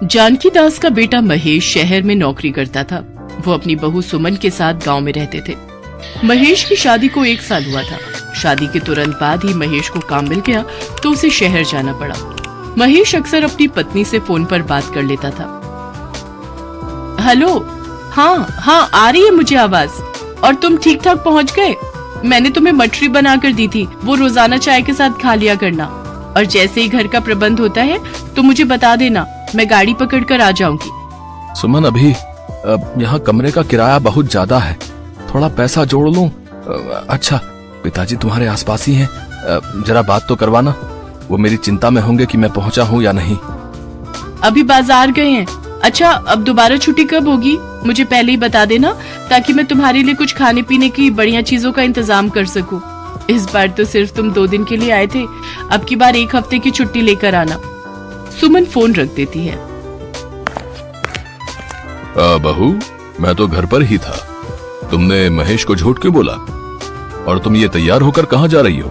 जानकी दास का बेटा महेश शहर में नौकरी करता था। वो अपनी बहू सुमन के साथ गांव में रहते थे। महेश की शादी को 1 साल हुआ था। शादी के तुरंत बाद ही महेश को काम मिल गया तो उसे शहर जाना पड़ा। महेश अक्सर अपनी पत्नी से फोन पर बात कर लेता था। हेलो, हाँ आ रही है मुझे आवाज। और तुम ठीक ठाक पहुंच गए? मैंने तुम्हें मटरी बना कर दी थी, वो रोजाना चाय के साथ खा लिया करना। और जैसे ही घर का प्रबंध होता है तो मुझे बता देना, मैं गाड़ी पकड़ कर आ जाऊंगी। सुमन, अभी यहाँ कमरे का किराया बहुत ज्यादा है, थोड़ा पैसा जोड़ लूं। अच्छा, पिताजी तुम्हारे आसपास ही हैं, जरा बात तो करवाना। वो मेरी चिंता में होंगे कि मैं पहुंचा हूँ या नहीं। अभी बाजार गए हैं। अच्छा, अब दोबारा छुट्टी कब होगी मुझे पहले ही बता देना, ताकि मैं तुम्हारे लिए कुछ खाने पीने की बढ़िया चीजों का इंतजाम कर सकूं। इस बार तो सिर्फ तुम 2 दिन के लिए आए थे, अब की बार 1 हफ्ते की छुट्टी लेकर आना। सुमन फोन रख देती है। बहू, मैं तो घर पर ही था। तुमने महेश को झूठ क्यों बोला? और तुम ये तैयार होकर कहाँ जा रही हो?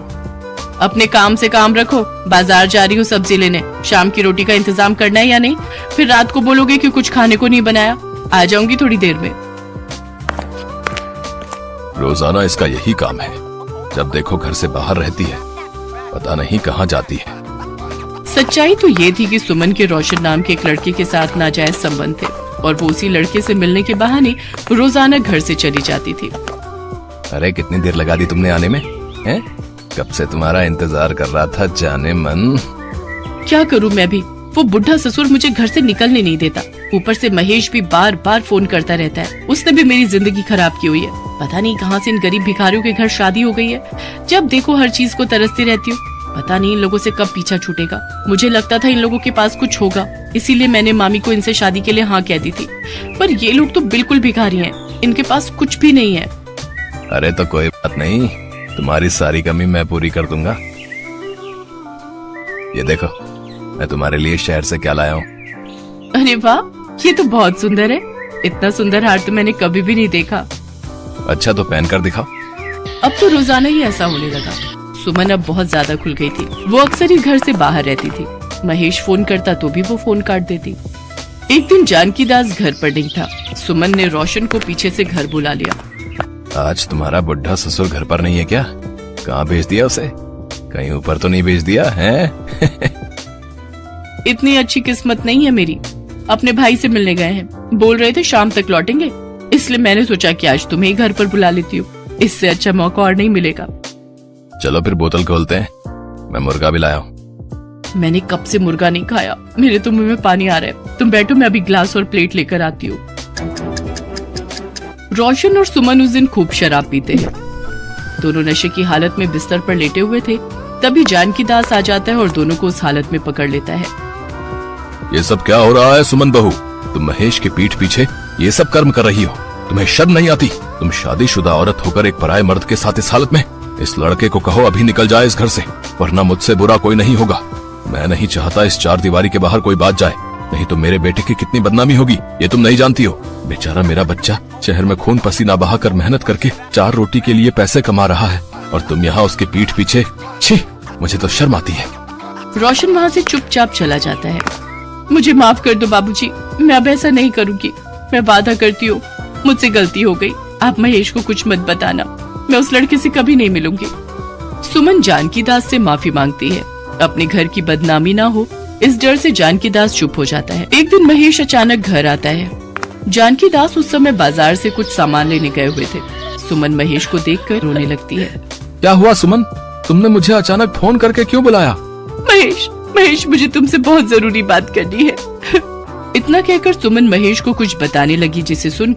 अपने काम से काम रखो, बाजार जा रही हूँ सब्जी लेने। शाम की रोटी का इंतजाम करना है या नहीं? फिर रात को बोलोगे कि कुछ खाने को नहीं बनाया। आ जाऊंगी थोड़ी देर में। रोजाना इसका यही काम है, जब देखो घर से बाहर रहती है, पता नहीं कहाँ जाती है। सच्चाई तो ये थी कि सुमन के रोशन नाम के एक लड़के के साथ नाजायज संबंध थे और वो उसी लड़के से मिलने के बहाने रोजाना घर से चली जाती थी। अरे, कितनी देर लगा दी तुमने आने में? हैं? कब से तुम्हारा इंतजार कर रहा था जाने मन। क्या करूं मैं भी, वो बुढ़ा ससुर मुझे घर से निकलने नहीं देता। ऊपर से महेश भी बार बार फोन करता रहता है। उसने भी मेरी जिंदगी खराब की हुई है। पता नहीं कहां से इन गरीब भिखारियों के घर शादी हो गई है। जब देखो हर चीज को तरसती रहती हूँ। पता नहीं इन लोगों से कब पीछा छूटेगा। मुझे लगता था इन लोगों के पास कुछ होगा, इसीलिए मैंने मामी को इनसे शादी के लिए हाँ कह दी थी। पर ये लोग तो बिल्कुल भिखारी हैं, इनके पास कुछ भी नहीं है। अरे तो कोई बात नहीं, तुम्हारी सारी कमी मैं पूरी कर दूंगा। ये देखो, मैं तुम्हारे लिए शहर से क्या लाया हूँ। अरे वाह, ये तो बहुत सुंदर है। इतना सुंदर हार तो मैंने कभी भी नहीं देखा। अच्छा, तो पहन कर दिखाओ। अब तो रोजाना ही ऐसा होने लगा। सुमन अब बहुत ज्यादा खुल गई थी। वो अक्सर ही घर से बाहर रहती थी। महेश फोन करता तो भी वो फोन काट देती। एक दिन जानकी दास घर पर नहीं था। सुमन ने रोशन को पीछे से घर बुला लिया। आज तुम्हारा बुढ़ा ससुर घर पर नहीं है क्या? कहाँ भेज दिया उसे? कहीं ऊपर तो नहीं भेज दिया है? इतनी अच्छी किस्मत नहीं है मेरी। अपने भाई से मिलने गए हैं, बोल रहे थे शाम तक लौटेंगे, इसलिए मैंने सोचा कि आज तुम्हें ही घर पर बुला लेती हूँ। इससे अच्छा मौका और नहीं मिलेगा। चलो फिर बोतल खोलते हैं, मैं मुर्गा भी लाया हूँ। मैंने कब से मुर्गा नहीं खाया, मेरे तो मुंह में पानी आ रहा है। तुम बैठो, मैं अभी ग्लास और प्लेट लेकर आती हूँ। रोशन और सुमन उस दिन खूब शराब पीते हैं। दोनों नशे की हालत में बिस्तर पर लेटे हुए थे। तभी जानकी दास आ जाता है और दोनों को उस हालत में पकड़ लेता है। ये सब क्या हो रहा है सुमन बहू? तुम महेश के पीठ पीछे ये सब कर्म कर रही हो, तुम्हें शर्म नहीं आती? तुम शादीशुदा औरत होकर एक पराये मर्द के साथ इस हालत में। इस लड़के को कहो अभी निकल जाए इस घर से, वरना मुझसे बुरा कोई नहीं होगा। मैं नहीं चाहता इस 4 दीवारी के बाहर कोई बात जाए, नहीं तो मेरे बेटे की कितनी बदनामी होगी ये तुम नहीं जानती हो। बेचारा मेरा बच्चा शहर में खून पसीना बहाकर मेहनत करके 4 रोटी के लिए पैसे कमा रहा है, और तुम यहाँ उसके पीठ पीछे। छी, मुझे तो शर्म आती है। रोशन वहाँ से चुपचाप चला जाता है। मुझे माफ कर दो बाबूजी, मैं अब ऐसा नहीं करूँगी। मैं वादा करती हूँ, मुझसे गलती हो गई। आप महेश को कुछ मत बताना, मैं उस लड़के से कभी नहीं मिलूंगी। सुमन जानकी दास से माफी मांगती है। अपने घर की बदनामी ना हो, इस डर से जानकी दास चुप हो जाता है। एक दिन महेश अचानक घर आता है। जानकी दास उस समय बाजार से कुछ सामान लेने गए हुए थे। सुमन महेश को देखकर रोने लगती है। क्या हुआ सुमन, तुमने मुझे अचानक फोन करके क्यों बुलाया? महेश, मुझे तुमसे बहुत जरूरी बात करनी है। इतना कहकर सुमन महेश को कुछ बताने लगी, जिसे सुन